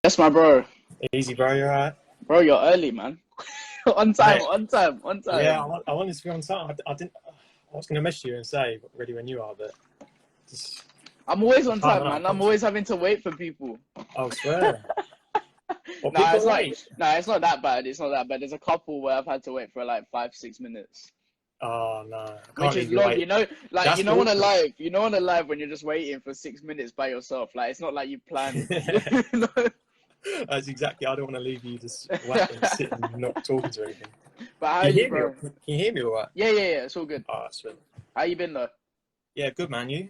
That's my bro. Easy, bro. You're right. Bro, you're early, man. On time, Mate, on time, on yeah, time. I wanted to be on time. I didn't. I was going to message you and say ready when you are, but just I'm always the on time time, and I man. I'm always having to wait for people. I swear. Well, Nah, people it's are not. late. Nah, it's not that bad. It's not that bad. There's a couple where I've had to wait for like 5, 6 minutes, Oh no, I which can't is leave you long. wait. Like That's awkward. you know on a live when you're just waiting for 6 minutes by yourself. Like it's not like you planned. That's exactly. I don't want to leave you just waiting, sitting, not talking to anything. But how are Can you you, hear me? bro? Can you hear me all right? Yeah. It's all good. Oh, sweet. How you been though? Yeah, good man. You?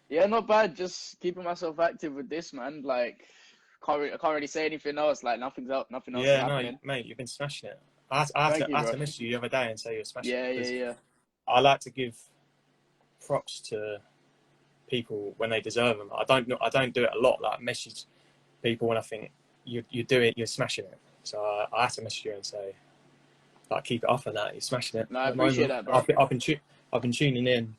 Yeah, not bad. Just keeping myself active with this, man. Like, I can't really say anything else. Like, nothing's up, nothing else is Yeah, no, happening. mate, you've been smashing it. I Thank you, have bro. to message you the other day and say you're smashing Yeah, it yeah, because yeah. I like to give props to people when they deserve them. I don't do it a lot. Like message people when I think you do it, you're smashing it. So I have to message you and say, like, keep it up on that. You're smashing it No, I at the appreciate moment. that, bro. I've been tuning in,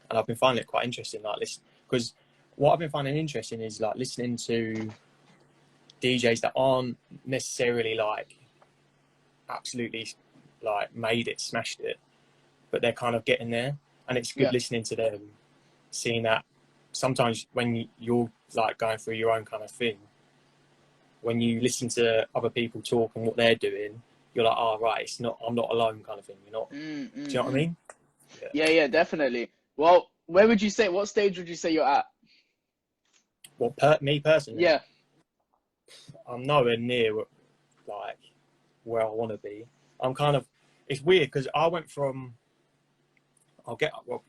and I've been finding it quite interesting. Like listen, because what I've been finding interesting is like listening to DJs that aren't necessarily like absolutely like made it, smashed it, but they're kind of getting there, and it's good Yeah, listening to them, seeing that sometimes when you're like going through your own kind of thing, when you listen to other people talk and what they're doing, you're like, oh right, it's not, I'm not alone kind of thing. You're not. Do you know what I mean? Yeah. yeah, definitely. Well, where would you say? What stage would you say you're at? Well, me personally, Yeah, I'm nowhere near like where I want to be. I'm kind of. It's weird because I went from. Well, I'll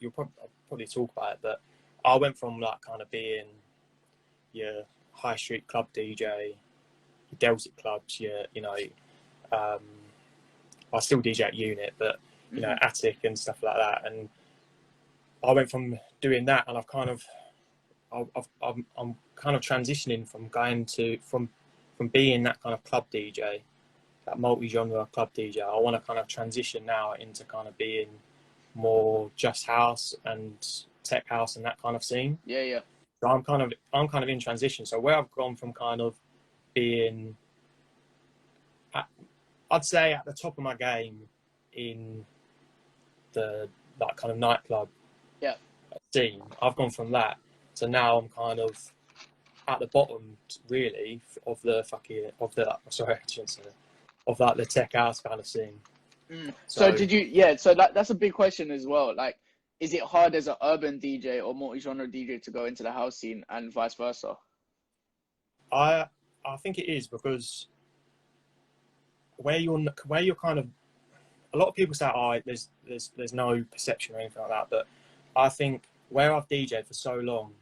probably talk about it, but I went from like kind of being your high street club DJ, your Delta clubs, um, I still DJ at Unit, but Attic and stuff like that. And I went from doing that, and I'm kind of transitioning from from being that kind of club DJ, that multi-genre club DJ. I want to kind of transition now into kind of being more just house and tech house and that kind of scene. yeah. So I'm kind of in transition. So where I've gone from kind of being, I'd say at the top of my game in the like kind of nightclub scene, I've gone from that to now I'm kind of at the bottom really of the of like the tech house kind of scene. So did you? Yeah. So that's a big question as well. Like, is it hard as an urban DJ or multi-genre DJ to go into the house scene and vice versa? I think it is because where you're kind of, a lot of people say, oh, there's no perception or anything like that, but I think where I've DJed for so long,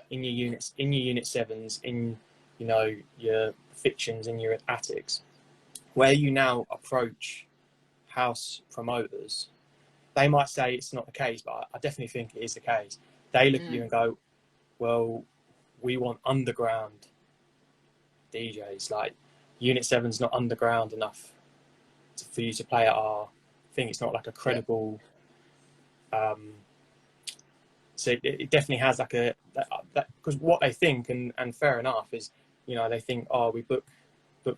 in your unit sevens, in your fictions, in your attics, where you now approach house promoters, they might say it's not the case, but I definitely think it is the case. They look at you and go, well, we want underground DJs. Like Unit 7's not underground enough for you to play at our thing. It's not like a credible. So it definitely has like that because what they think, and fair enough, is they think, oh, we book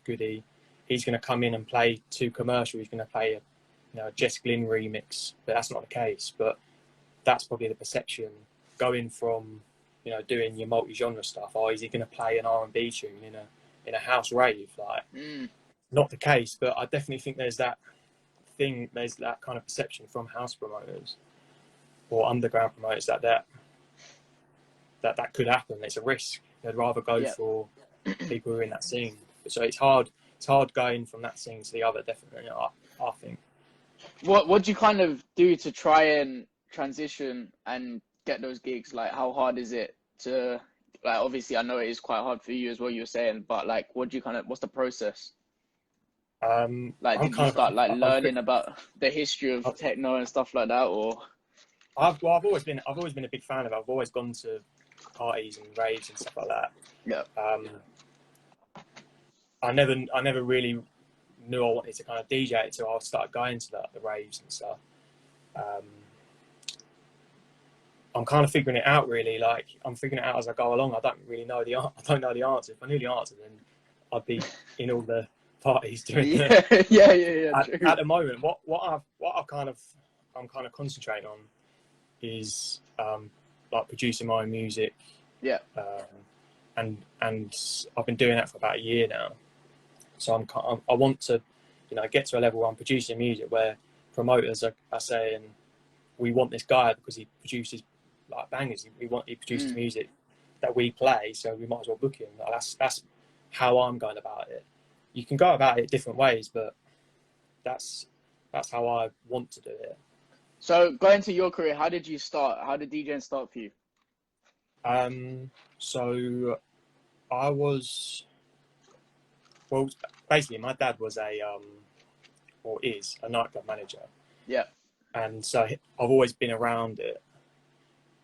Goody, he's going to come in and play too commercial. He's going to play a Jess Glynn remix, but that's not the case. But that's probably the perception going from doing your multi-genre stuff. Oh, is he going to play an R&B tune in a house rave? Like, not the case. But I definitely think there's that kind of perception from house promoters or underground promoters that could happen. It's a risk. They'd rather go for people who are in that scene. So it's hard going from that scene to the other. Definitely, I think. What do you kind of do to try and transition and get those gigs? Like, how hard is it to, like, obviously I know it is quite hard for you as well, you were saying, but like, what's the process? Like, did you start like learning about the history of techno and stuff like that, or? I've always been a big fan of it. I've always gone to parties and raves and stuff like that. Yeah. I never really knew I wanted to kind of DJ it until I started going to the raves and stuff. I'm kind of figuring it out really. Like I'm figuring it out as I go along. I don't really know I don't know the answer. If I knew the answer, then I'd be in all the parties doing Yeah, yeah. True. at the moment, I'm kind of concentrating on is like producing my own music. Yeah. And I've been doing that for about a year now. So I want to, get to a level where I'm producing music where promoters are saying, we want this guy because he produces like bangers. He produces music that we play, so we might as well book him. Like, that's how I'm going about it. You can go about it different ways, but that's how I want to do it. So going to your career, how did you start? How did DJing start for you? So I was, well, basically my dad was or is a nightclub manager. Yeah. And so I've always been around it,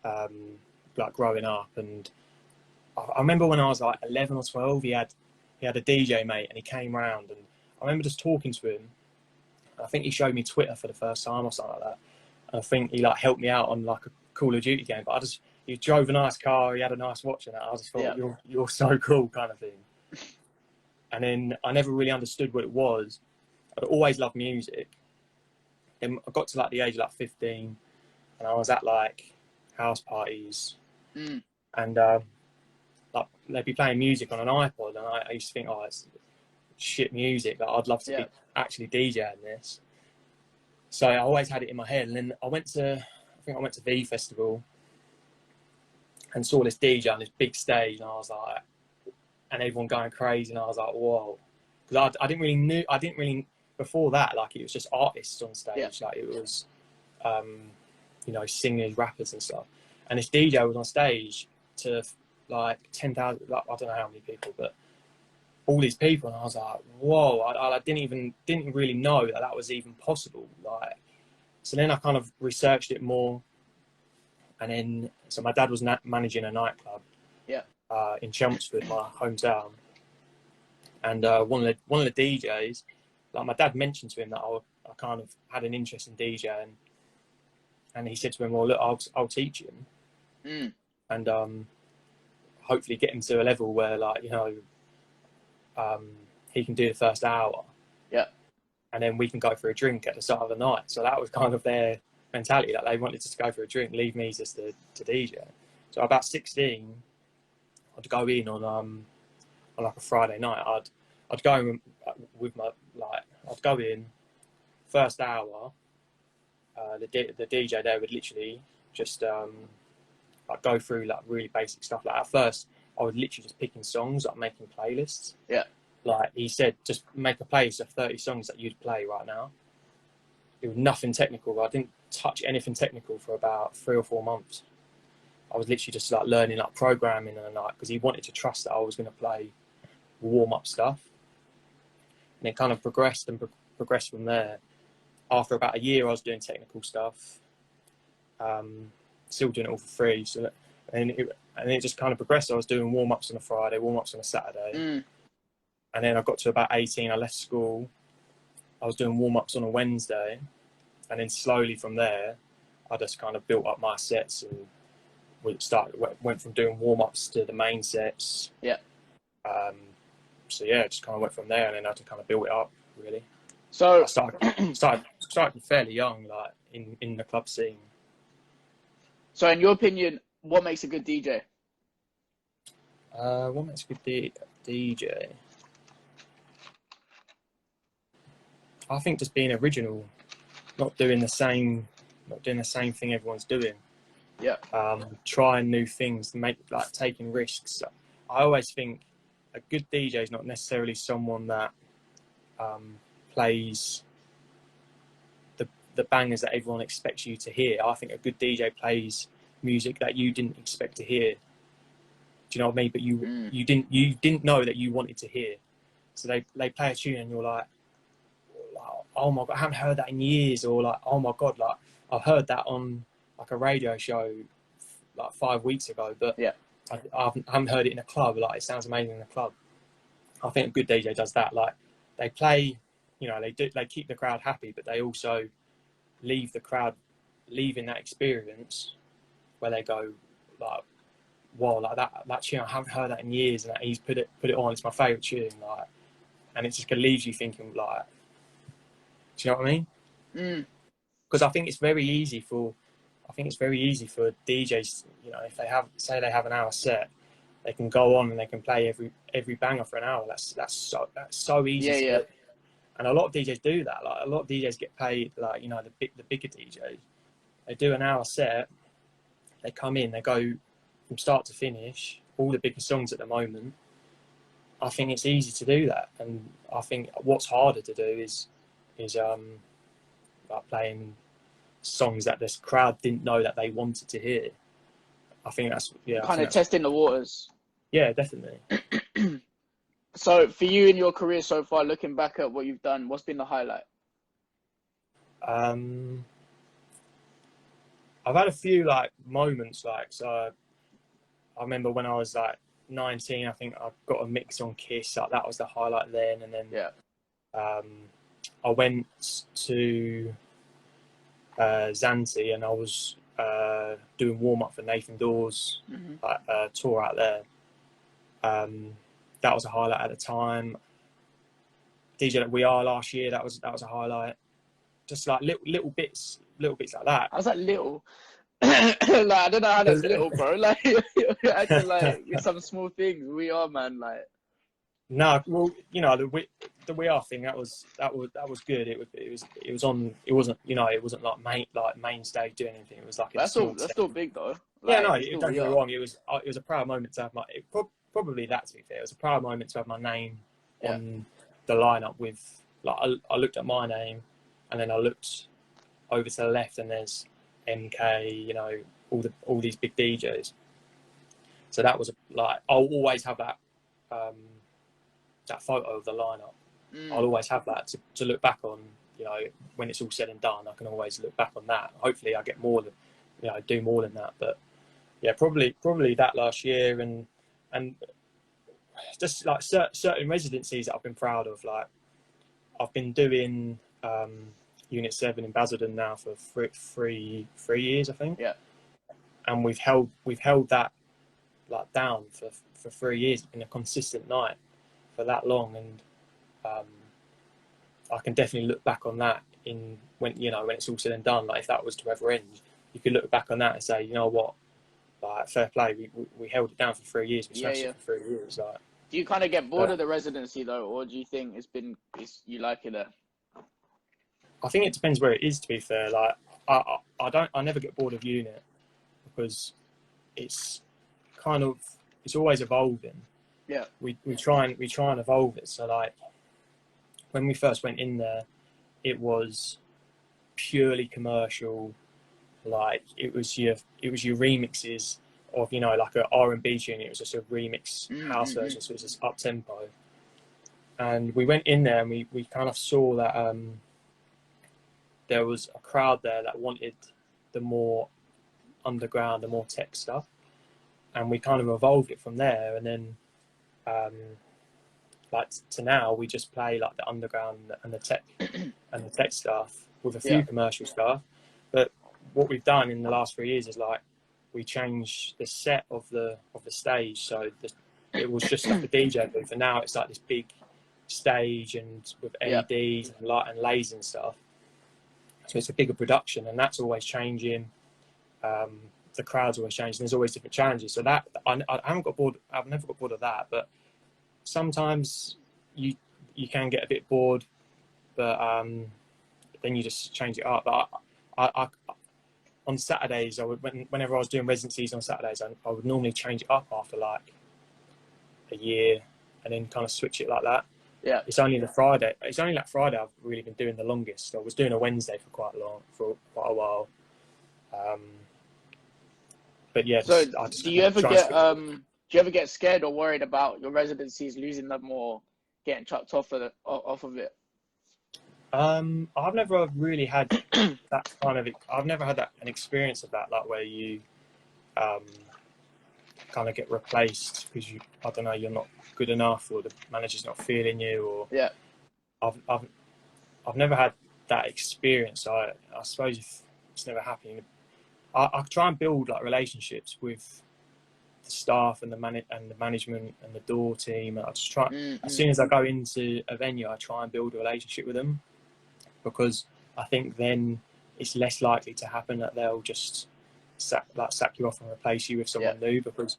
like growing up. And I remember when I was like 11 or 12, he had a DJ mate, and he came round, and I remember just talking to him. I think he showed me Twitter for the first time or something like that. And I think he like helped me out on like a Call of Duty game. But he drove a nice car, he had a nice watch, and I just thought, you're so cool, kind of thing. And then I never really understood what it was. I'd always loved music. Then I got to like the age of like 15, and I was at like house parties, and like they'd be playing music on an iPod, and I used to think, oh, it's shit music. Like, I'd love to be actually DJing this. So I always had it in my head. And then I went to V Festival and saw this DJ on this big stage, and I was like, and everyone going crazy, and I was like, whoa, because I didn't really before that, like, it was just artists on stage, like it was singers, rappers and stuff, and this DJ was on stage to like 10,000, like, I don't know how many people, but all these people, and I was like, whoa, I didn't really know that was even possible. Like, so then I kind of researched it more, and then so my dad was managing a nightclub in Chelmsford, my hometown, and one of the DJs, like, my dad mentioned to him that I kind of had an interest in DJing, and he said to him, well, look, I'll teach him, and hopefully get him to a level where, like, he can do the first hour, and then we can go for a drink at the start of the night. So that was kind of their mentality, that they wanted us to go for a drink, leave me just to DJ. So about 16, I'd go in on like a Friday night. I'd go in with my, like, I'd go in first hour. The DJ there would literally just like go through like really basic stuff. Like, at first, I was literally just picking songs, like making playlists. Yeah. Like, he said, just make a playlist of 30 songs that you'd play right now. It was nothing technical. I didn't touch anything technical for about 3 or 4 months. I was literally just like learning like programming in the night, because he wanted to trust that I was going to play warm-up stuff. And it kind of progressed from there. After about a year, I was doing technical stuff, still doing it all for free. So, and it just kind of progressed. I was doing warm-ups on a Friday, warm-ups on a Saturday. And then I got to about 18, I left school. I was doing warm-ups on a Wednesday. And then slowly from there, I just kind of built up my sets, and went from doing warm-ups to the main sets. Yeah. So yeah, just kind of went from there, and then I had to kind of build it up, really. So I started fairly young, like in the club scene. So in your opinion, what makes a good DJ? What makes a good DJ? I think just being original, not doing the same thing everyone's doing. Yeah. Trying new things, taking risks. I always think a good DJ is not necessarily someone that plays the bangers that everyone expects you to hear. I think a good DJ plays music that you didn't expect to hear. Do you know what I mean? But you didn't know that you wanted to hear. So they play a tune, and you're like, oh my God, I haven't heard that in years, or like, oh my God, like, I've heard that on like a radio show like 5 weeks ago, but I haven't heard it in a club. Like, it sounds amazing in a club. I think a good DJ does that. Like, they play, they keep the crowd happy, but they also leave the crowd leaving that experience where they go, like, wow, like that tune, I haven't heard that in years, and that he's put it on. It's my favourite tune, like, and it just leaves you thinking, like, do you know what I mean? Because I think it's very easy for DJs, you know, if they have an hour set, they can go on and they can play every banger for an hour. That's so easy to do. And a lot of DJs do that. Like, a lot of DJs get paid, like, you know, the bigger DJs. They do an hour set. They come in. They go from start to finish. All the bigger songs at the moment. I think it's easy to do that. And I think what's harder to do is like playing songs that this crowd didn't know that they wanted to hear. I think that's kind of testing the waters. Yeah, definitely. So for you in your career so far, looking back at what you've done, what's been the highlight? I've had a few like moments, like, so I remember when I was like 19, I think I got a mix on Kiss, like that was the highlight then. And then I went to Zante, and I was doing warm up for Nathan Dawes tour out there. That was a highlight at the time. DJ that We Are last year, that was a highlight. Just like little bits like that. I was like little. Like, I don't know how that's little, bro. Like, you're acting like it's some small things. We Are, man. Like, no, well, you know, the We Are thing, that was good. It wasn't, you know, it wasn't like main stage doing anything. It was like that's still big though. Like, yeah, no, don't get me wrong. It was a proud moment to have probably that, to be fair. It was a proud moment to have my name on the lineup with, like, I looked at my name, and then I looked over to the left, and there's MK, you know, all these big DJs. So that was like, I'll always have that that photo of the lineup. I'll always have that to look back on, you know, when it's all said and done. I can always look back on that. Hopefully I get more than, you know, do more than that. But yeah, probably that last year, and just like certain residencies that I've been proud of. Like, I've been doing Unit 7 in Basildon now for three years, I think. Yeah. And we've held that like down for 3 years. It's been a consistent night for that long, and I can definitely look back on that when it's all said and done. Like, if that was to ever end, you could look back on that and say, you know what, like, fair play, we held it down for 3 years. We smashed it for 3 years. Like, do you kind of get bored of the residency though, or do you think you like it there? I think it depends where it is, to be fair. Like, I never get bored of Unit, because it's always evolving. Yeah. We try and evolve it. So, like, when we first went in there, it was purely commercial. Like, it was your remixes of, you know, like an R&B tune. It was just a remix house version, so it was just up tempo. And we went in there, and we kind of saw that there was a crowd there that wanted the more underground, the more tech stuff, and we kind of evolved it from there. And then like to now, we just play like the underground and the tech stuff with a few commercial stuff. But what we've done in the last 3 years is, like, we changed the set of the stage. So it was just like a DJ booth, and now it's like this big stage and with LEDs and light and lasers and stuff. So it's a bigger production, and that's always changing. The crowd's always changing. There's always different challenges. So that I haven't got bored. I've never got bored of that. But sometimes you can get a bit bored, but then you just change it up. But I on Saturdays, whenever I was doing residencies on Saturdays, I would normally change it up after like a year, and then kind of switch it like that. Yeah. It's only that Friday I've really been doing the longest. I was doing a Wednesday for quite a while. But yeah. So do you ever get scared or worried about your residencies losing them or getting chucked off of it? I've never really had that kind of. I've never had an experience of that, like, where you kind of get replaced because you're not good enough, or the manager's not feeling you, or I've never had that experience. So I suppose if it's never happening, I try and build like relationships with the staff and the management and the door team. And I just try, as soon as I go into a venue, I try and build a relationship with them, because I think then it's less likely to happen that they'll just sack you off and replace you with someone new, because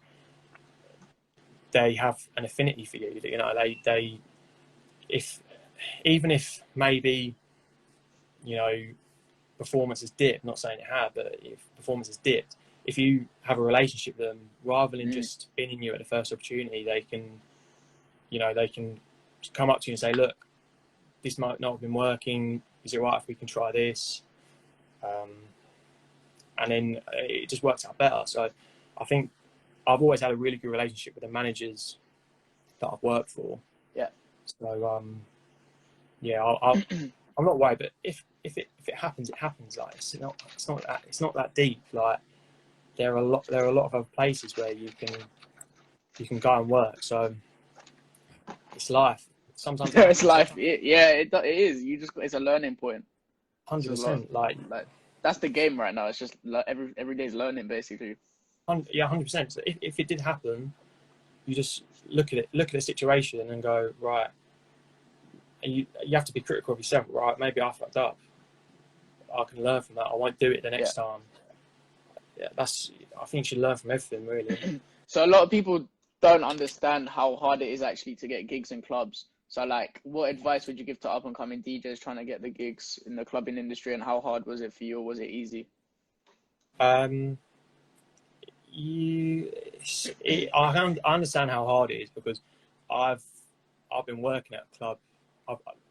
they have an affinity for you. You know, even if maybe, you know, performance has dipped, not saying it had, but if performance has dipped, if you have a relationship with them, rather than just spinning you at the first opportunity, they can come up to you and say, look, this might not have been working, is it right if we can try this? And then it just works out better. So I think I've always had a really good relationship with the managers that I've worked for. Yeah. So I'm not worried, but if it happens, it happens. Like it's not that deep. Like there are a lot of other places where you can go and work. So it's life. Sometimes it's life. It is. It's a learning point. 100%. Like that's the game right now. It's just every day's learning, basically. 100%. So if it did happen, you just look at the situation and go, right. And you have to be critical of yourself, right? Maybe I fucked up. I can learn from that. I won't do it the next time. Yeah, I think you should learn from everything, really. So a lot of people don't understand how hard it is actually to get gigs in clubs. So like, what advice would you give to up and coming DJs trying to get the gigs in the clubbing industry, and how hard was it for you, or was it easy? I understand how hard it is, because I've been working at a club.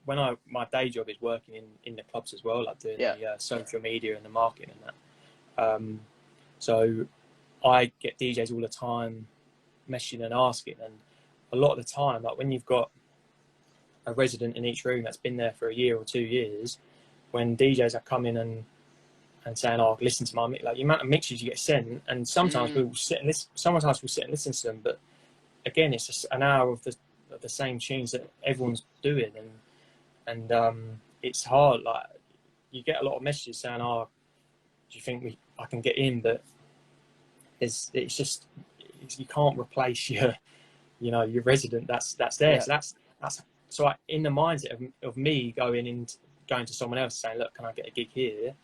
My day job is working in the clubs as well, like doing the social media and the marketing and that. So I get DJs all the time messaging and asking, and a lot of the time, like when you've got a resident in each room that's been there for a year or 2 years, when DJs are coming and saying, "Oh, listen to my mix," like the amount of mixes you get sent, and sometimes we'll sit and listen. Sometimes we'll sit and listen to them, but again, it's just an hour of the same tunes that everyone's doing, and it's hard. Like you get a lot of messages saying, "Oh, do you think I can get in?" But it's just you can't replace your resident that's there. Yeah. So that's so in the mindset of me going to someone else saying, "Look, can I get a gig here?"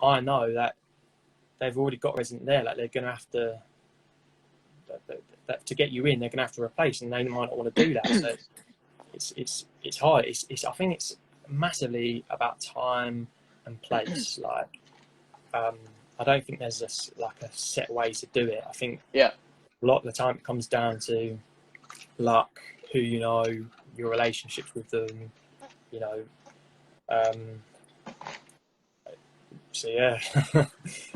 I know that they've already got a resident there. Like they're going to have to get you in. They're going to have to replace, and they might not want to do that. So it's hard. I think it's massively about time and place. Like I don't think there's a set way to do it. I think a lot of the time it comes down to luck, who you know, your relationships with them, you know. So yeah.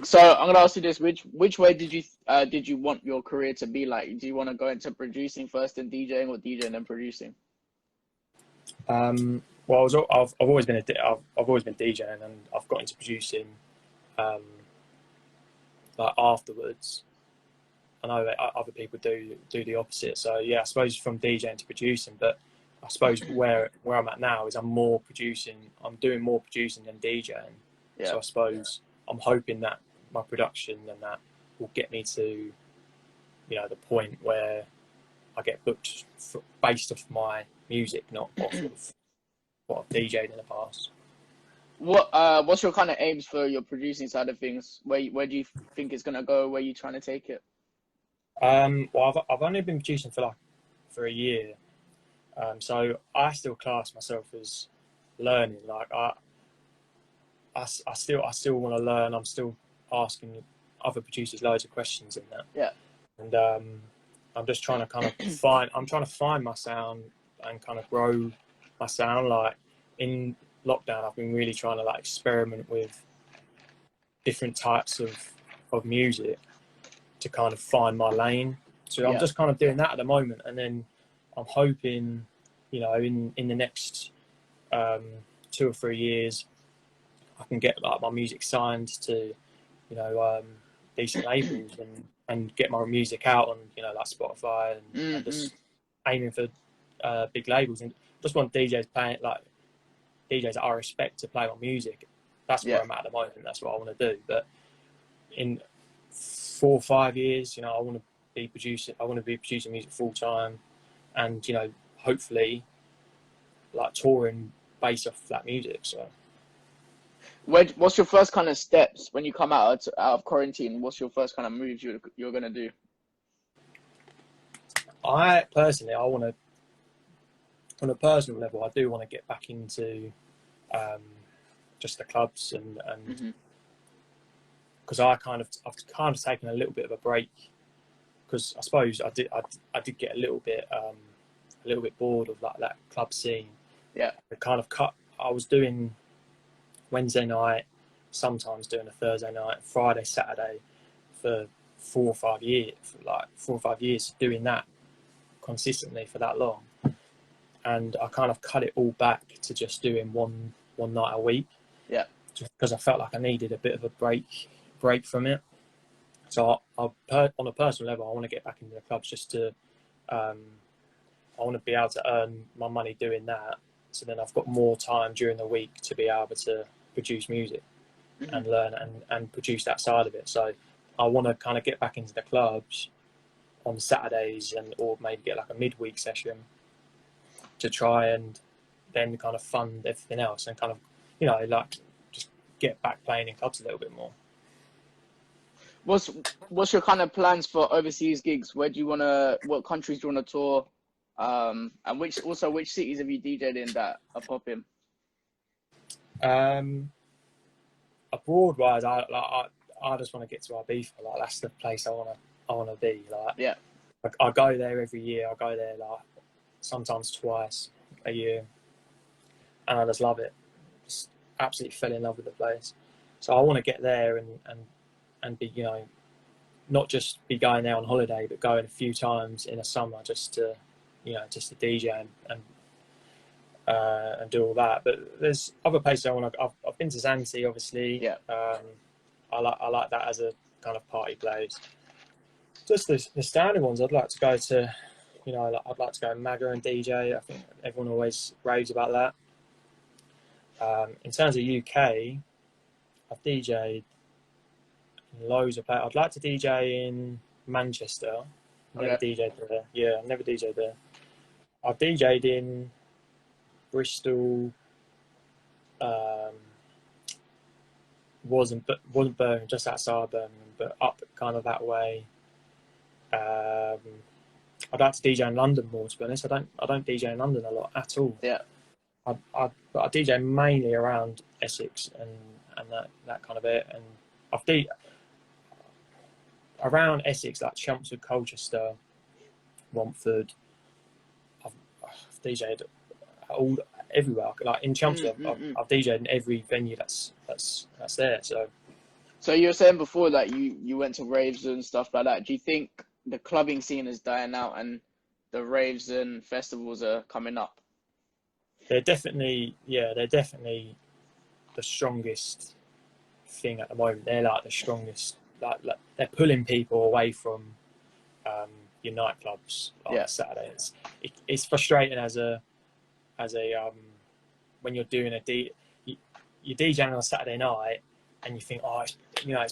So I'm gonna ask you this: which way did you want your career to be like? Do you want to go into producing first and DJing, or DJing and producing? Well, I've always been DJing, and I've got into producing like afterwards. I know that other people do the opposite. So yeah, I suppose from DJing to producing, but I suppose where I'm at now is I'm doing more producing than DJing. Yeah. So I suppose I'm hoping that my production and that will get me to, the point where I get booked based off my music, not off of what I've DJed in the past. What's your kind of aims for your producing side of things? Where do you think it's gonna go? Where are you trying to take it? Well, I've only been producing for a year, so I still class myself as learning. Like I still want to learn. I'm still asking other producers loads of questions in that. Yeah. And I'm just trying to find my sound and kind of grow my sound. Like in lockdown, I've been really trying to like experiment with different types of music to kind of find my lane. So I'm just kind of doing that at the moment, and then I'm hoping, in the next 2 or 3 years, I can get like my music signed to, decent labels and get my music out on, like Spotify and just aiming for big labels, and just want DJs playing, like DJs that I respect to play my music. That's where I'm at the moment. That's what I want to do. But in 4 or 5 years, I want to be producing. I want to be producing music full time, and you know, hopefully, like touring based off that music. So, What's your first kind of steps when you come out of quarantine? What's your first kind of moves you're gonna do? I personally, I want to, on a personal level, I do want to get back into just the clubs and because I've kind of taken a little bit of a break, because I suppose I did get a little bit bored of that club scene. Yeah. It kind of cut. I was doing Wednesday night, sometimes doing a Thursday night, Friday, Saturday for 4 or 5 years, doing that consistently for that long. And I kind of cut it all back to just doing one night a week. Yeah. Just because I felt like I needed a bit of a break from it. So on a personal level, I want to get back into the clubs just to, I want to be able to earn my money doing that. So then I've got more time during the week to be able to produce music and learn and produce that side of it. So I want to kind of get back into the clubs on Saturdays or maybe get like a midweek session to try and then kind of fund everything else and kind of, you know, like just get back playing in clubs a little bit more. What's your kind of plans for overseas gigs? What countries do you want to tour? And which cities have you DJ'd in that are popping? Abroad wise, I just want to get to Ibiza. Like that's the place I want to be. Like yeah, I go there every year. I go there like sometimes twice a year, and I just love it. Just absolutely fell in love with the place. So I want to get there and be, you know, not just be going there on holiday, but going a few times in the summer just to DJ and do all that. But there's other places I want to. I've been to Zante, obviously. Yeah. I like that as a kind of party place. Just the standard ones. I'd like to go to, you know, I'd like to go Maga and DJ. I think everyone always raves about that. In terms of UK, I've DJ'd loads of places. I'd like to DJ in Manchester. Never DJ'd there. Yeah, I've never DJ'd there. I've DJ'd in Bristol. Wasn't Birmingham, just outside Birmingham, but up kind of that way. I'd like to DJ in London more, to be honest. I don't DJ in London a lot at all. Yeah. I DJ mainly around Essex and that kind of it, and I've DJ'd around Essex, like Chelmsford, Colchester, Romford. I've DJ'd everywhere. Like in Chelmsford, I've DJ'd in every venue that's there. So you were saying before that you went to raves and stuff like that. Do you think the clubbing scene is dying out and the raves and festivals are coming up? They're definitely the strongest thing at the moment. They're like the strongest. Like they're pulling people away from your nightclubs on Saturday. It's frustrating as a when you're doing you're DJing on a Saturday night and you think, oh, it's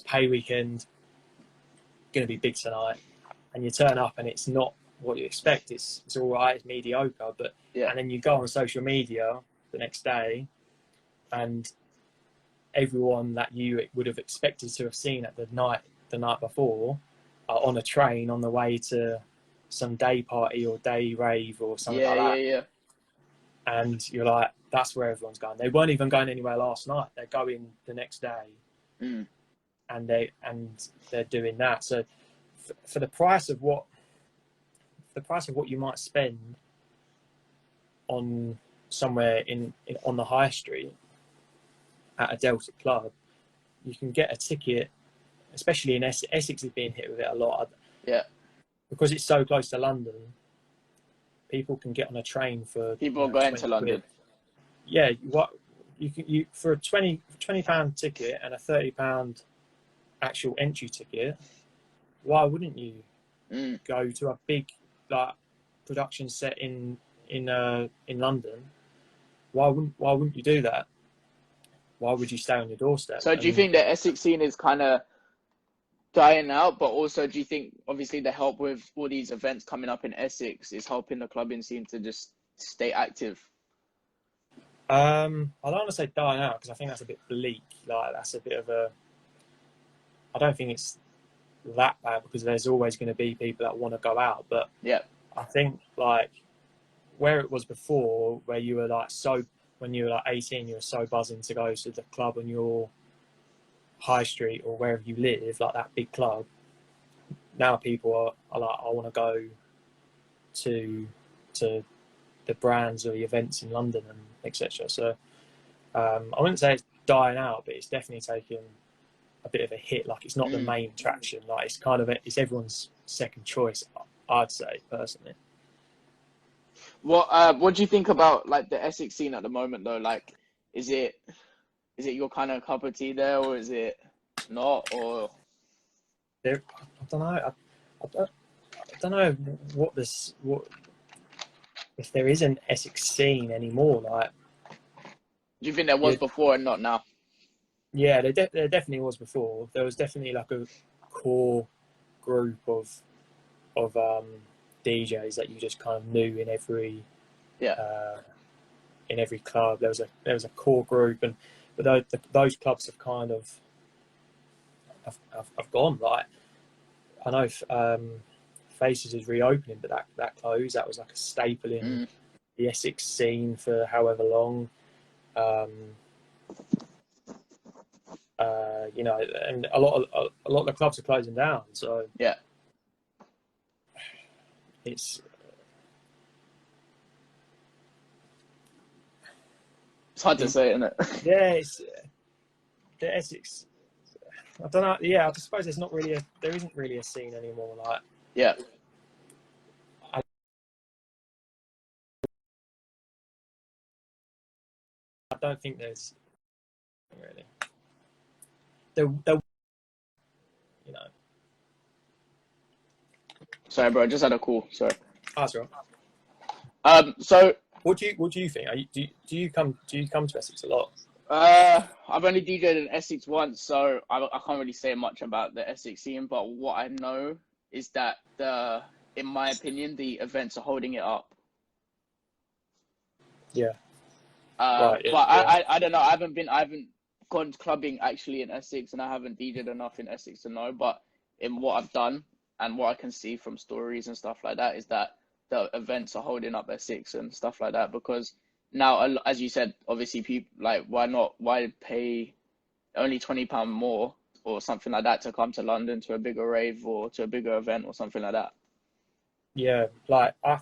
pay weekend, going to be big tonight, and you turn up and it's not what you expect. It's all right, it's mediocre, but and then you go on social media the next day, and everyone that you would have expected to have seen at the night before are on a train on the way to some day party or day rave or something like that. Yeah. And you're like, that's where everyone's going. They weren't even going anywhere last night. They're going the next day, and they're doing that. So for the price of what you might spend on somewhere on the high street at a Delta club, you can get a ticket, especially in Essex. Essex is being hit with it a lot. Yeah. Because it's so close to London, people can get on a train for. People are going to London. Yeah, you for a £20 ticket and a £30 actual entry ticket. Why wouldn't you go to a big production set in London? Why wouldn't you do that? Why would you stay on your doorstep? So do you think the Essex scene is kind of dying out, but also do you think obviously the help with all these events coming up in Essex is helping the clubbing scene to just stay active? I don't want to say dying out because I think that's a bit bleak. Like that's a bit of a. I don't think it's that bad because there's always going to be people that want to go out, but Yeah. I think like where it was before, where you were like so when you were like 18, you were so buzzing to go to the club on your high street or wherever you live, like that big club. Now people are like, I want to go to the brands or the events in London and etc. So I wouldn't say it's dying out, but it's definitely taken a bit of a hit. Like it's not the main attraction. Like it's kind of it's everyone's second choice. I'd say personally. What do you think about like the Essex scene at the moment though? Like, is it your kind of cup of tea there, or is it not? Or I don't know. I don't know what if there is an Essex scene anymore. Like, do you think there was before and not now? Yeah, there definitely was before. There was definitely like a core group of DJs that you just kind of knew in every club. There was a core group, but those clubs have kind of have gone. Like I know Faces is reopening, but that closed. That was like a staple in the Essex scene for however long. You know, and a lot of the clubs are closing down. So yeah, it's hard to say, isn't it? Yeah, it's the Essex. I don't know. Yeah, I suppose there isn't really a scene anymore. Like yeah, I don't think there's really. There, you know. Sorry, bro. I just had a call. Sorry. That's right. So what do you think? Do you come to Essex a lot? I've only DJed in Essex once, so I can't really say much about the Essex scene. But what I know is that in my opinion, the events are holding it up. Yeah. Right, yeah, but yeah. I don't know. I haven't gone clubbing actually in Essex, and I haven't DJed enough in Essex to know. But in what I've done and what I can see from stories and stuff like that is that the events are holding up Essex and stuff like that, because now, as you said, obviously people like, why pay only £20 more or something like that to come to London to a bigger rave or to a bigger event or something like that. Yeah, like I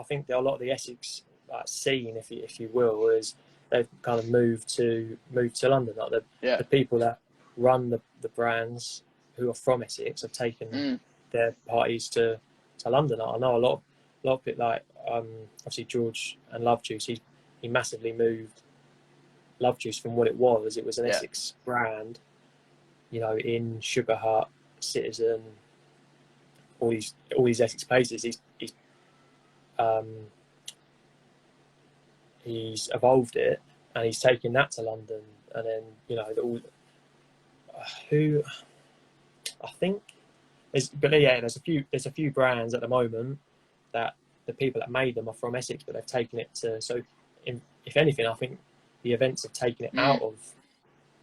think a lot of the Essex scene, if you will, is they've kind of moved to London. Like the people that run the brands who are from Essex have taken their parties to London. I know a lot of it, like obviously George and Love Juice. He massively moved Love Juice from what it was. It was an Essex brand, you know, in Sugar Hut, Citizen, all these Essex places. He's evolved it and he's taken that to London, and then you know who I think there's a few brands at the moment that the people that made them are from Essex, but they've taken it to. So if anything, I think the events have taken it out of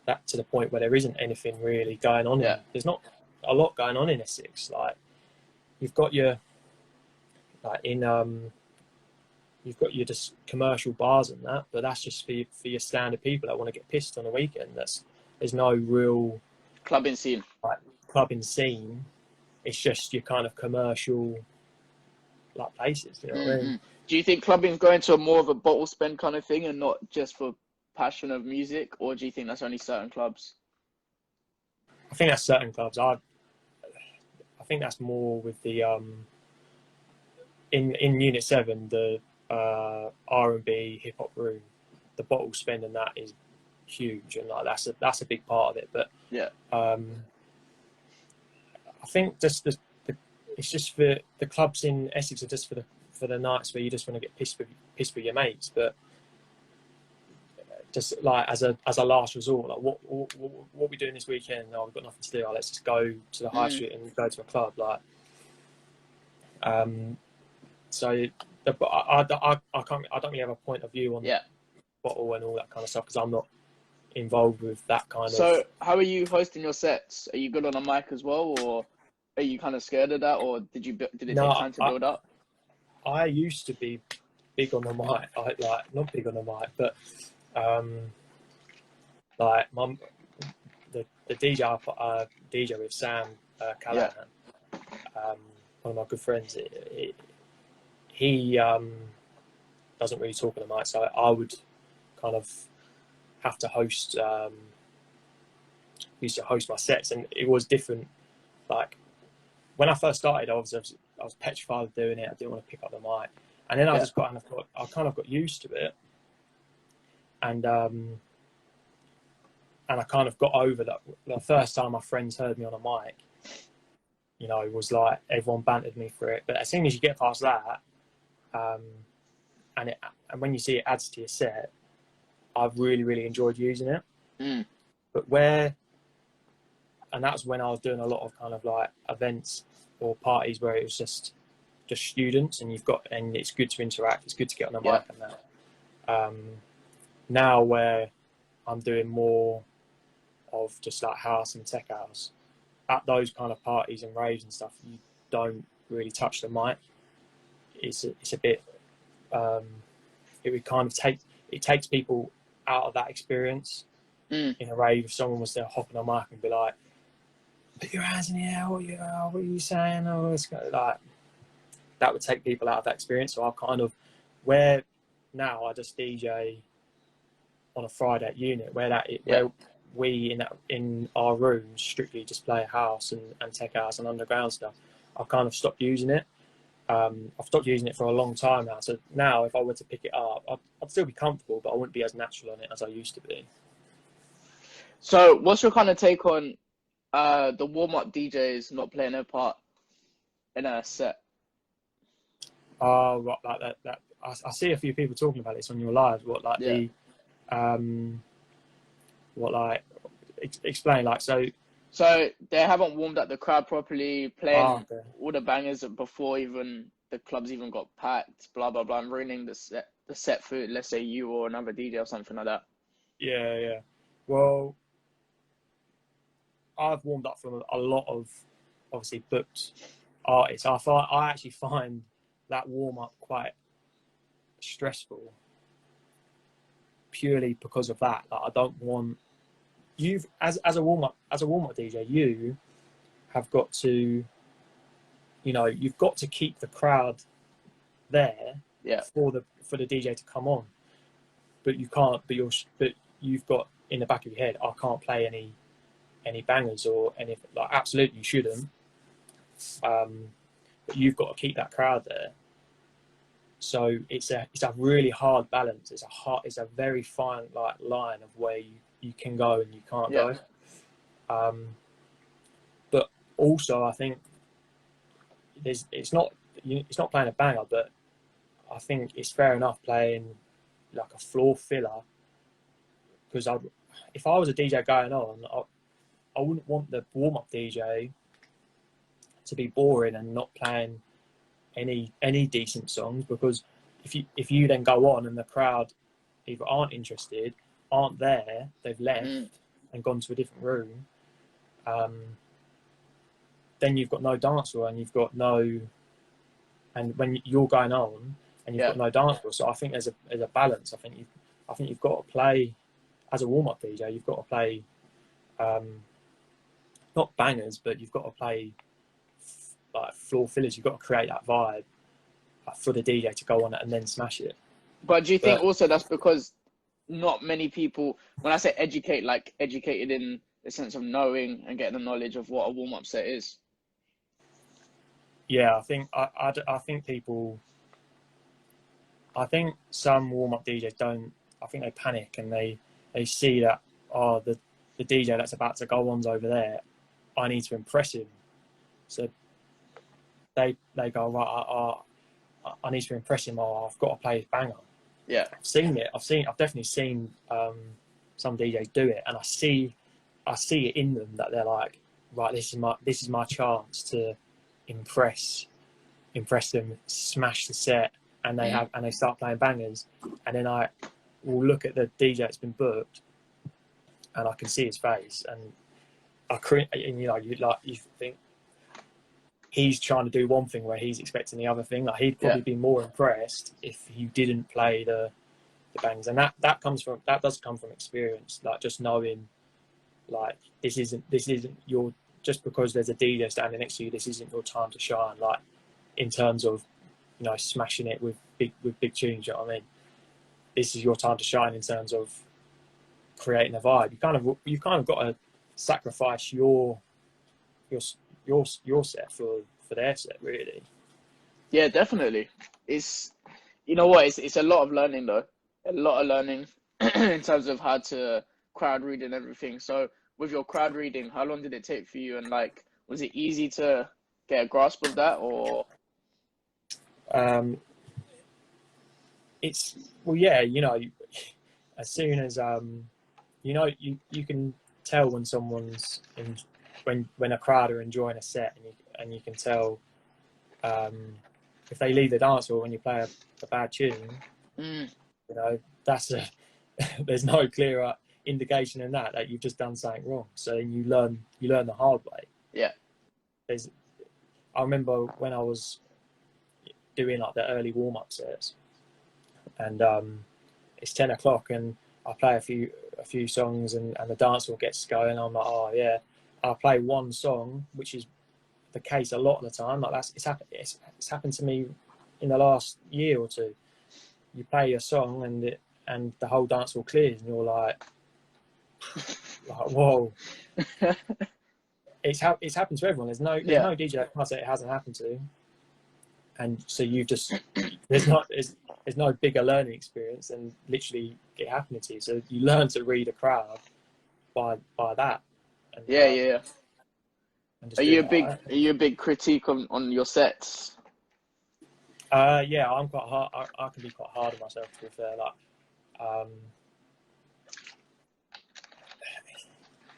that to the point where there isn't anything really going on. There's not a lot going on in Essex. Like you've got your you've got your just commercial bars and that, but that's just for your standard people that want to get pissed on a weekend. There's no real clubbing scene. It's just your kind of commercial like places. You know what I mean? Do you think clubbing's going to more of a bottle spend kind of thing and not just for passion of music, or do you think that's only certain clubs? I think that's certain clubs. I think that's more with the in Unit 7, the R&B hip hop room, the bottle spend and that is huge, and like that's a big part of it. But I think just it's just for the clubs in Essex are just for the nights where you just want to get pissed with your mates. But just like as a last resort, like what we doing this weekend? Oh, we've got nothing to do. Oh, let's just go to the high street and go to a club. Like, so but I can't, I don't really have a point of view on bottle and all that kind of stuff because I'm not involved with that kind of. So how are you hosting your sets? Are you good on a mic as well, or are you kind of scared of that, or did it take time to build up? I used to be big on the mic. Not big on the mic, but like the DJ DJ with Sam Callahan, one of my good friends. He doesn't really talk on the mic, so I would kind of have to host. Used to host my sets, and it was different. Like when I first started, I was petrified of doing it. I didn't want to pick up the mic, and then I kind of got used to it, and I kind of got over that. The first time my friends heard me on a mic, you know, it was like everyone bantered me for it. But as soon as you get past that, and when you see it adds to your set, I've really enjoyed using it. But and that's when I was doing a lot of kind of like events or parties where it was just students, and it's good to interact. It's good to get on the mic and that. Now where I'm doing more of just like house and tech house, at those kind of parties and raves and stuff, you don't really touch the mic. It's a bit. It would kind of takes people out of that experience. In a rave, if someone was there hopping on mic and be like, "Put your hands in the air, what are you saying?" Oh, it's kind of like that would take people out of that experience. So I kind of where now I just DJ on a Friday at unit where we in our rooms strictly just play house and tech house and underground stuff. I've kind of stopped using it. I've stopped using it for a long time now. So now if I were to pick it up, I'd still be comfortable, but I wouldn't be as natural on it as I used to be. So what's your kind of take on the warm-up DJs not playing their part in a set? Right, like that. I see a few people talking about this on your lives. Explain like so. So they haven't warmed up the crowd properly, playing all the bangers before even the clubs even got packed. Blah blah blah, and ruining the set for, let's say, you or another DJ or something like that. Yeah. Well, I've warmed up from a lot of obviously booked artists. I actually find that warm up quite stressful purely because of that. Like, I don't want as a warm up DJ, you have got to, you know, you've got to keep the crowd there for the DJ to come on, but you can't. But you've got in the back of your head, I can't play any bangers or anything. Like, absolutely you shouldn't. But you've got to keep that crowd there. So it's a really hard balance. It's a very fine line of where you can go and you can't go. But also I think it's not playing a banger, but I think it's fair enough playing like a floor filler, because if I was a DJ going on, I wouldn't want the warm-up DJ to be boring and not playing any decent songs, because if you then go on and the crowd either aren't interested, aren't there, they've left and gone to a different room, then you've got no dance floor and you've got no, and when you're going on and you've got no dance floor. So I think there's a balance. I think you've got to play as a warm-up DJ. You've got to play not bangers, but you've got to play like floor fillers. You've got to create that vibe for the DJ to go on it and then smash it. But do you think also that's because not many people, when I say educated in the sense of knowing and getting the knowledge of what a warm-up set is? Yeah, I think people, I think some warm-up DJs don't, I think they panic and they see that, the DJ that's about to go on's over there, I need to impress him. So they go, right, I need to impress him, I've got to play his banger. Yeah. I've seen it. I've definitely seen some DJs do it, and I see it in them that they're like, right, this is my chance to impress them, smash the set, and they start playing bangers, and then I will look at the DJ that's been booked, and I can see his face, and you think he's trying to do one thing where he's expecting the other thing. Like, he'd probably be more impressed if you didn't play the bangs, and that does come from experience. Like, just knowing, like, this isn't your, just because there's a DJ standing next to you, this isn't your time to shine. Like, in terms of, you know, smashing it with big tunes. You know what I mean? This is your time to shine in terms of creating a vibe. You kind of got to sacrifice your set for their set, really. Yeah, definitely. It's, you know what, it's a lot of learning though. A lot of learning in terms of how to crowd read and everything. So with your crowd reading, how long did it take for you, and like, was it easy to get a grasp of that, or? It's, well, yeah, you know, as soon as you know, you can tell when someone's when a crowd are enjoying a set, and you can tell if they leave the dance hall when you play a bad tune. You know, that's there's no clearer indication than that you've just done something wrong. So then you learn the hard way. Yeah. I remember when I was doing like the early warm-up sets, and it's 10 o'clock and I play a few songs, and the dance hall gets going. I'm like, oh yeah, I'll play one song, which is the case a lot of the time. Like, it's happened to me in the last year or two. You play your song and the whole dance hall clears, and you're like whoa. It's happened to everyone. There's no DJ that can say it hasn't happened to. And so you've just, there's no bigger learning experience than literally it happening to you. So you learn to read a crowd by that. And, Yeah. And are you a big critique on your sets? Yeah, I'm quite hard. I can be quite hard on myself, to be fair. Like,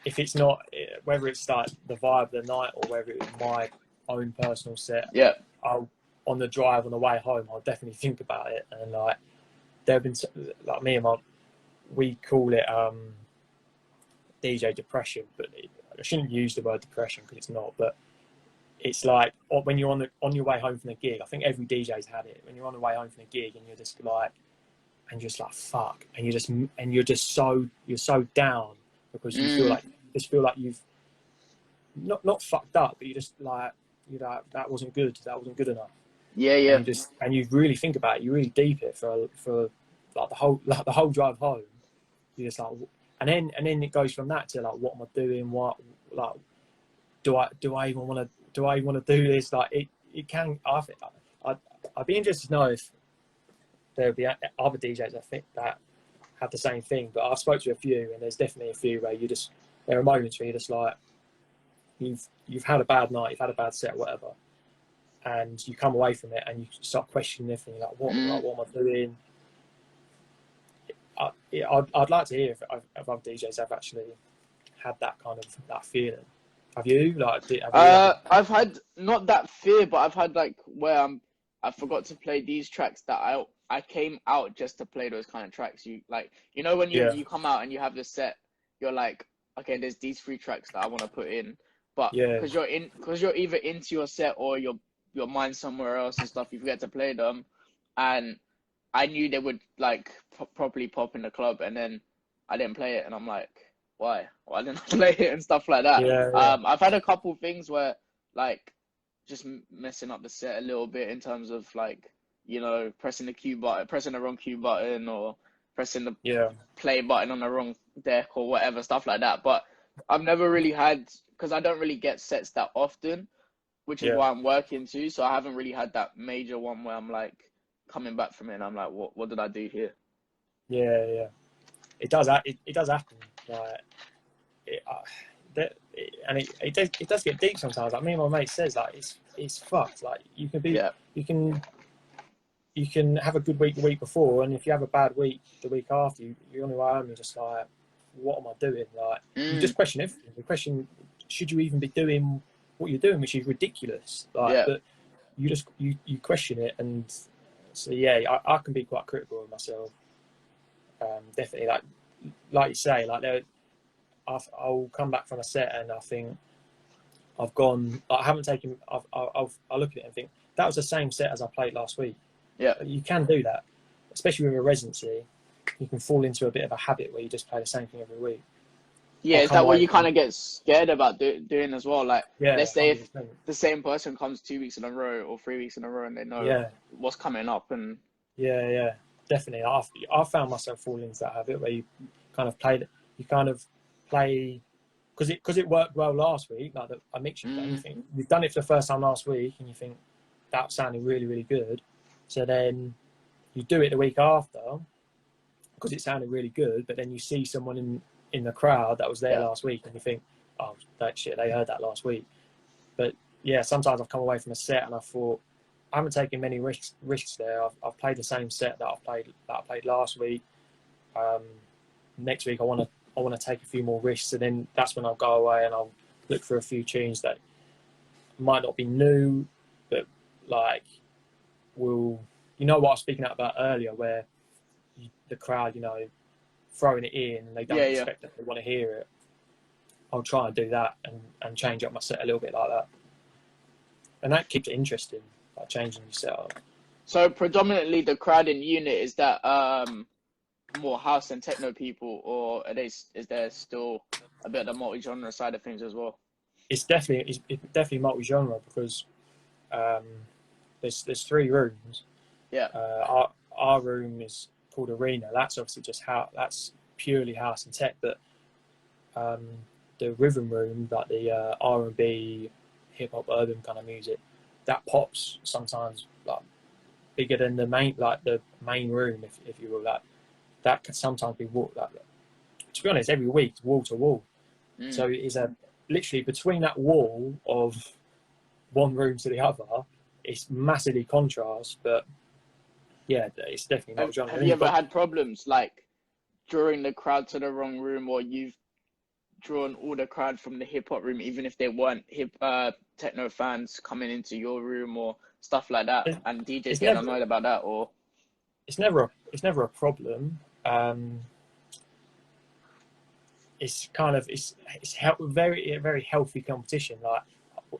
if it's not, whether it's like the vibe of the night or whether it's my own personal set, on the drive on the way home, I'll definitely think about it. And like, there have been, like, me and we call it DJ depression, but I shouldn't use the word depression because it's not. But it's like when you're on your way home from the gig. I think every DJ's had it. When you're on the way home from the gig and you're just like, fuck, and you're so down because you feel like you've not fucked up, but you just like, you know, that wasn't good enough. Yeah. And you really think about it. You really deep it for like the whole drive home. You just like, and then it goes from that to like, what am I doing? What, like, do I even want to do this? Like, it can. I'd be interested to know if there would be other DJs I think that have the same thing. But I've spoke to a few, and there's definitely a few where there are moments where you're just like, you've had a bad night, you've had a bad set, whatever, and you come away from it and you start questioning everything. Like, what am I doing? I'd like to hear if other DJs have actually had that kind of that feeling. Have you? I've had not that fear, but I've had like where I forgot to play these tracks that I came out just to play those kind of tracks. You like, you know, when you come out and you have the set, you're like, okay, there's these 3 tracks that I want to put in, but because you're either into your set or your mind somewhere else and stuff, you forget to play them. And I knew they would like properly pop in the club, and then I didn't play it, and I'm like, why didn't I play it and stuff like that. I've had a couple things where like just messing up the set a little bit in terms of like, you know, pressing the wrong cue button, or pressing the play button on the wrong deck or whatever, stuff like that. But I've never really had, because I don't really get sets that often, which is why I'm working too. So I haven't really had that major one where I'm like coming back from it and I'm like, what did I do here? Yeah. It does happen. Like, it does get deep sometimes. Like, me and my mate says, like, it's fucked. Like, you can you can have a good week the week before, and if you have a bad week the week after, you're on your own. You're just like, what am I doing? Like, you just question everything. You question, should you even be doing what you're doing, which is ridiculous. Like, Yeah. but you just you question it, and so yeah, I can be quite critical of myself. Definitely, like you say, like I'll come back from a set and I think I've gone. I haven't taken. I look at it and think that was the same set as I played last week. Yeah. You can do that, especially with a residency. You can fall into a bit of a habit where you just play the same thing every week. Yeah, is that what you kind of get scared about doing as well? Like, yeah, let's say 100%. If the same person comes 2 weeks in a row or 3 weeks in a row and they know what's coming up and... Yeah, definitely. I found myself falling into that habit where you kind of play, because it worked well last week, like a mixture thing. You think, you've done it for the first time last week and you think, that sounded really, really good. So then you do it the week after because it sounded really good, but then you see someone in the crowd that was there last week and you think, oh, that shit, they heard that last week. But yeah, sometimes I've come away from a set and I thought, I haven't taken many risks there. I've played the same set that I played last week. Next week I want to take a few more risks, and then that's when I'll go away and I'll look for a few tunes that might not be new, but like will, you know what I was speaking about earlier, where the crowd, throwing it in and they don't expect that, they want to hear it. I'll try and do that and change up my set a little bit like that, and that keeps it interesting. Like changing your setup. So predominantly the crowd in unit, is that more house and techno people, or is there still a bit of the multi-genre side of things as well? It's definitely multi-genre because there's 3 rooms. Yeah. Our room is called Arena. That's obviously just that's purely house and tech. But the rhythm room, like the R&B, hip hop, urban kind of music, that pops sometimes like bigger than the main room, if you will. That can sometimes be to be honest, every week wall to wall. So it is literally between that wall of one room to the other, it's massively contrast. But yeah, it's definitely not genre. Have you ever had problems like drawing the crowd to the wrong room, or you've drawn all the crowd from the hip hop room, even if they weren't techno fans coming into your room or stuff like that, and DJs getting annoyed about that? Or it's never a problem. It's kind of it's very very healthy competition. Like,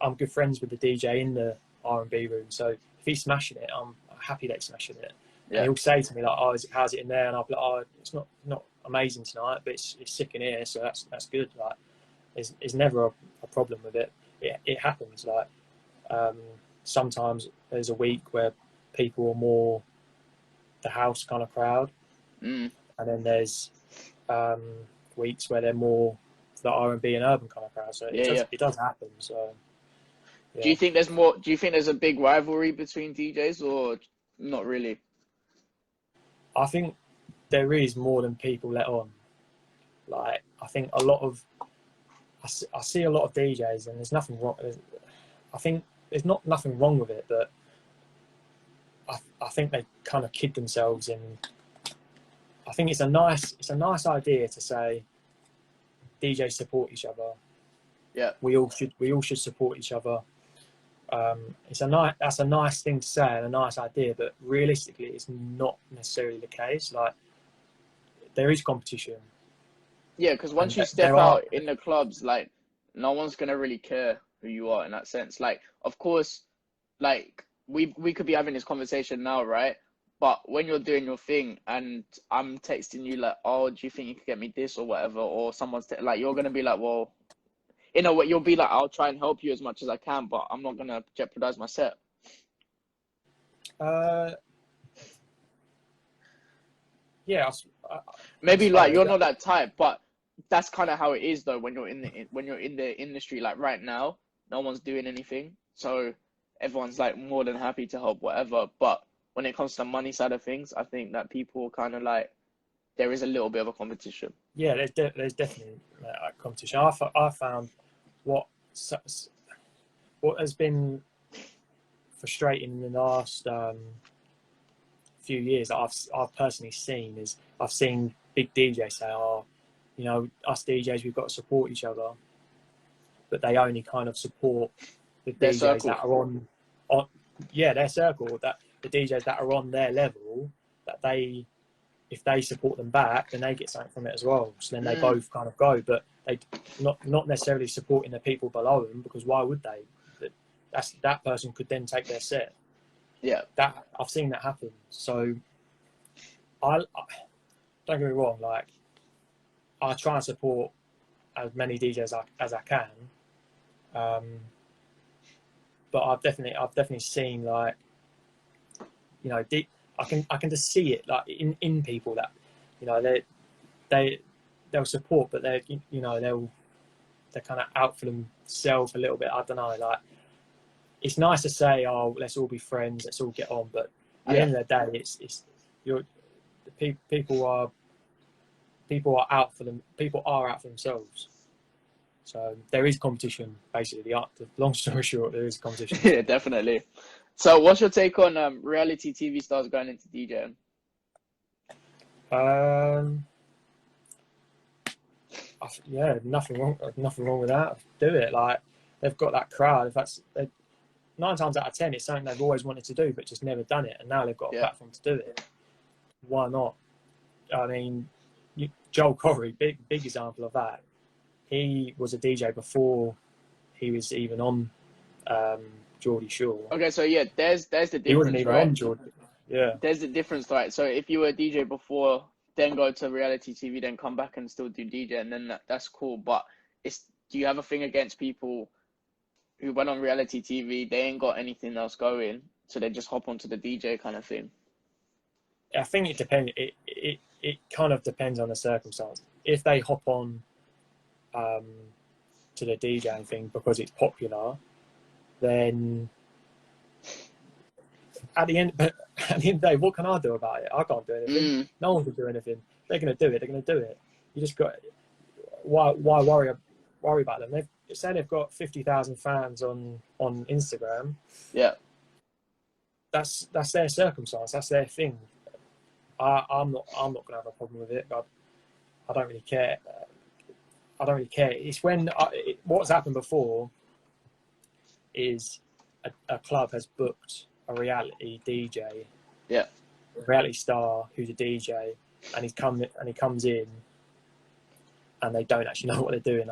I'm good friends with the DJ in the R&B room, so if he's smashing it, I'm happy that he's smashing it. Yeah. And he'll say to me like, "Oh, how's it in there?" And I'll be like, "Oh, it's not amazing tonight, but it's sick in here, so that's good." Like, there's never a problem with it. It happens. Like, sometimes there's a week where people are more the house kind of crowd, and then there's weeks where they're more the R&B and urban kind of crowd. So it does happen. So yeah. Do you think there's a big rivalry between DJs, or not really? I think there is more than people let on. Like, I think I see a lot of DJs, and there's nothing wrong. I think there's nothing wrong with it, but I think they kind of kid themselves in. I think it's a nice idea to say DJs support each other. Yeah, we all should support each other. That's a nice thing to say and a nice idea, but realistically, it's not necessarily the case. Like, there is competition. Yeah, because once you step out in the clubs, like, no one's gonna really care who you are in that sense. Like, of course, like we could be having this conversation now, right? But when you're doing your thing and I'm texting you like, "Oh, do you think you could get me this or whatever?" Or someone's like, you're gonna be like, "Well," in a way, you'll be like, "I'll try and help you as much as I can, but I'm not gonna jeopardize my set." Yeah, maybe like you're not that type, but that's kind of how it is though. When you're in the industry, like right now, no one's doing anything, so everyone's like more than happy to help, whatever. But when it comes to the money side of things, I think that people kind of like, there is a little bit of a competition. Yeah, there's definitely a competition. I found what has been frustrating in the last few years that I've personally seen is I've seen big DJs say, "Oh, you know, us DJs, we've got to support each other," but they only kind of support the Their DJs circle. that are on their circle, that the DJs that are on their level, that they, if they support them back, then they get something from it as well. So then they both kind of go, but they not necessarily supporting the people below them, because why would they? That person could then take their set. Yeah. That I've seen that happen. So I don't get me wrong, like I try and support as many DJs as I can. But I've definitely seen, like, you know, I can just see it, like in people that, you know, they'll support, but they're kind of out for themselves a little bit. I don't know, like, it's nice to say, oh, let's all be friends, let's all get on, but at the end of the day, it's people are out for them. People are out for themselves. So there is competition, basically. The long story short, there is competition. Yeah, definitely. So what's your take on reality TV stars going into DJing? Yeah, nothing wrong with that. Do it. Like, they've got that crowd. If that's 9 times out of 10, it's something they've always wanted to do, but just never done it, and now they've got a platform to do it. Why not? I mean, Joel Corey, big example of that. He was a DJ before he was even on Geordie Shore. Okay, so yeah, there's the difference, he wasn't even right? on Geordie. Yeah. There's the difference, right? So if you were a DJ before, then go to reality TV, then come back and still do DJ, and then that's cool. But do you have a thing against people who went on reality TV, they ain't got anything else going, so they just hop onto the DJ kind of thing? I think it depends. It kind of depends on the circumstance. If they hop on to the DJing thing because it's popular, then at the end of the day, what can I do about it? I can't do anything. No one can do anything. They're going to do it. They're going to do it. You just got, why worry about them? They've got 50,000 fans on Instagram. Yeah, that's their circumstance. That's their thing. I'm not going to have a problem with it, but I don't really care. It's when what's happened before is a club has booked a reality DJ, a reality star who's a DJ, and he comes in, and they don't actually know what they're doing.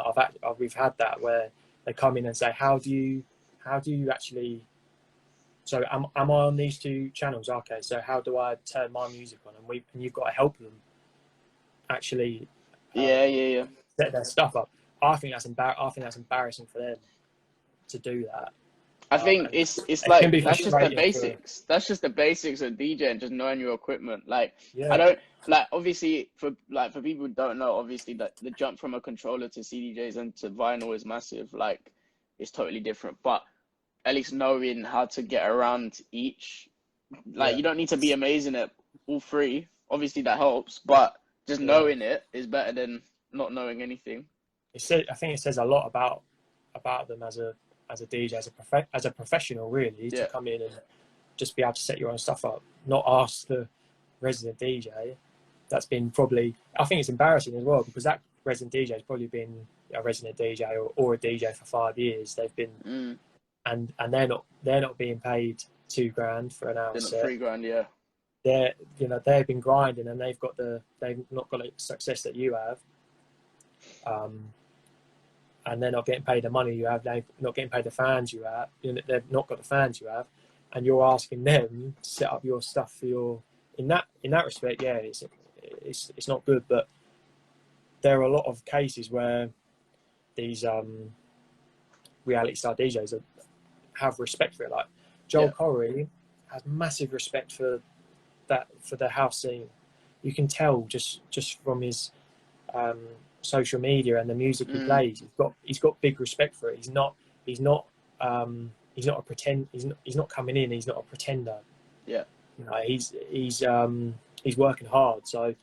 We've had that where they come in and say, how do you actually? So am I on these 2 channels? Okay, so how do I turn my music on? And you've got to help them actually. Set their stuff up. I think that's embarrassing for them to do that. I think it's like that's just the basics. That's just the basics of DJing, just knowing your equipment. Like, I don't like, obviously for people who don't know, obviously that the jump from a controller to CDJs and to vinyl is massive. Like, it's totally different. But at least knowing how to get around each, like, you don't need to be amazing at all 3. Obviously that helps, but just knowing it is better than not knowing anything. I think it says a lot about them as a DJ, as a professional, really, to come in and just be able to set your own stuff up, not ask the resident DJ. That's been probably, I think it's embarrassing as well, because that resident DJ has probably been a resident DJ or a DJ for 5 years. They've been and they're not being paid $2,000 for an hour set. $3,000, they've been grinding, and they've not got the success that you have. And they're not getting paid the money you have. They're not getting paid the fans you have. They've not got the fans you have, and you're asking them to set up your stuff for your. In that respect, it's not good. But there are a lot of cases where these reality star DJs have respect for it. Like Joel Corey has massive respect for the house scene. You can tell just from his social media and the music he plays. He's got big respect for it. He's not a pretend. He's not coming in. He's not a pretender. Yeah. He's working hard. So,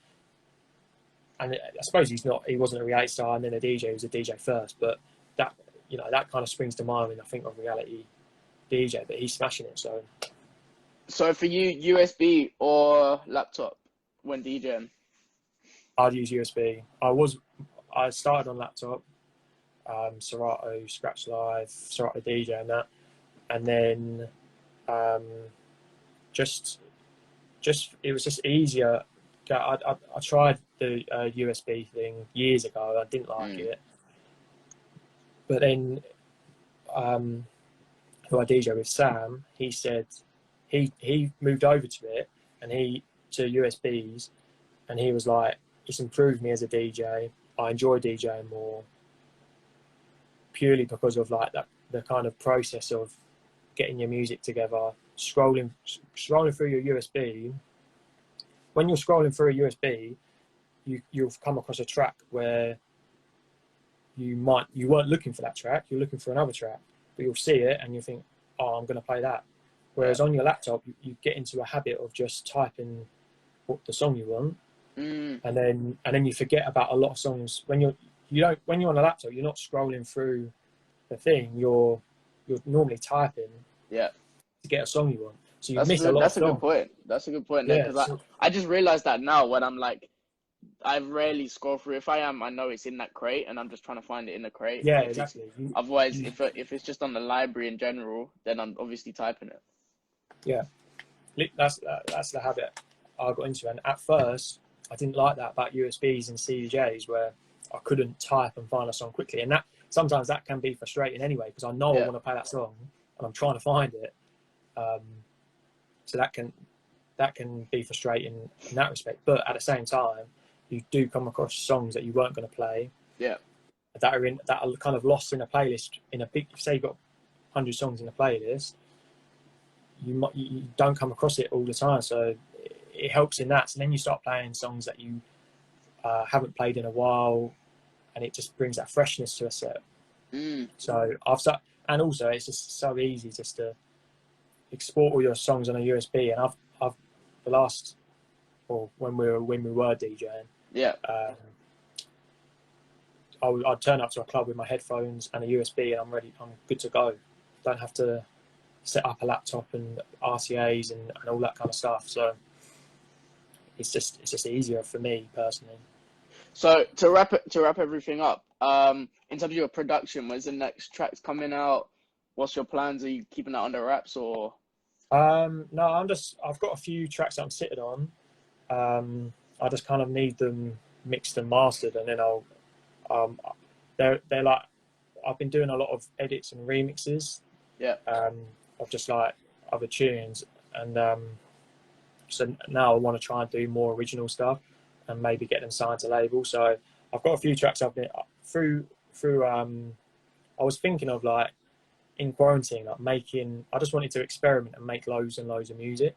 and I suppose he wasn't a reality star and then a DJ. He was a DJ first, but that kind of springs to mind when I think of reality DJ. But he's smashing it. So So for you, USB or laptop when DJing? I'd use USB. I started on laptop, Serato, Scratch Live, Serato DJ, and that, and then um, just it was just easier. I tried the USB thing years ago. I didn't like it, but then who I DJ with, Sam, he said he moved over to it and to USBs, and he was like, it's improved me as a DJ. I enjoy DJing more purely because of like the kind of process of getting your music together, scrolling through your USB. When you're scrolling through a USB, you'll come across a track where you weren't looking for that track, you're looking for another track, but you'll see it and you think, oh, I'm going to play that. Whereas on your laptop, you get into a habit of just typing what the song you want, and then you forget about a lot of songs. When you're on a laptop, you're not scrolling through the thing. You're normally typing to get a song you want. So you miss a lot of songs. That's a good point. That's a good point there, because I just realized that now when I'm like, I rarely scroll through. If I am, I know it's in that crate, and I'm just trying to find it in the crate. Yeah, exactly. Otherwise, if it's just on the library in general, then I'm obviously typing it. Yeah, that's the habit I got into, and at first I didn't like that about USBs and CDJs, where I couldn't type and find a song quickly, and that sometimes that can be frustrating anyway, because I know I want to play that song and I'm trying to find it. So that can be frustrating in that respect. But at the same time, you do come across songs that you weren't going to play. Yeah. That are kind of lost in a playlist. In a big, say you've got 100 songs in a playlist, you don't come across it all the time. So it helps in that. So then you start playing songs that you haven't played in a while, and it just brings that freshness to a set. So and also it's just so easy just to export all your songs on a USB. And I've the last, or when we were DJing, I'd turn up to a club with my headphones and a USB, and I'm good to go. Don't have to set up a laptop and RCAs and all that kind of stuff. So it's just easier for me personally. So to wrap everything up, in terms of your production, when's the next tracks coming out? What's your plans? Are you keeping that under wraps or? No, I've got a few tracks that I'm sitting on. I just kind of need them mixed and mastered, and then they're like, I've been doing a lot of edits and remixes. Of just like other tunes, and so now I want to try and do more original stuff and maybe get them signed to label. So I've got a few tracks I've been through. I was thinking of, like, in quarantine, like I just wanted to experiment and make loads and loads of music.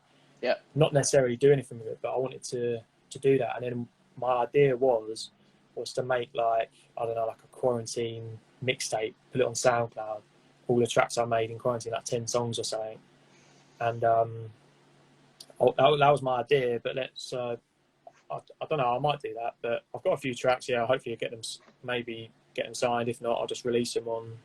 Not necessarily do anything with it, but I wanted to do that. And then my idea was to make, like, I don't know, like a quarantine mixtape, put it on SoundCloud, all the tracks I made in quarantine, like 10 songs or something. And that was my idea, but I don't know, I might do that. But I've got a few tracks, hopefully get them signed. If not, I'll just release them on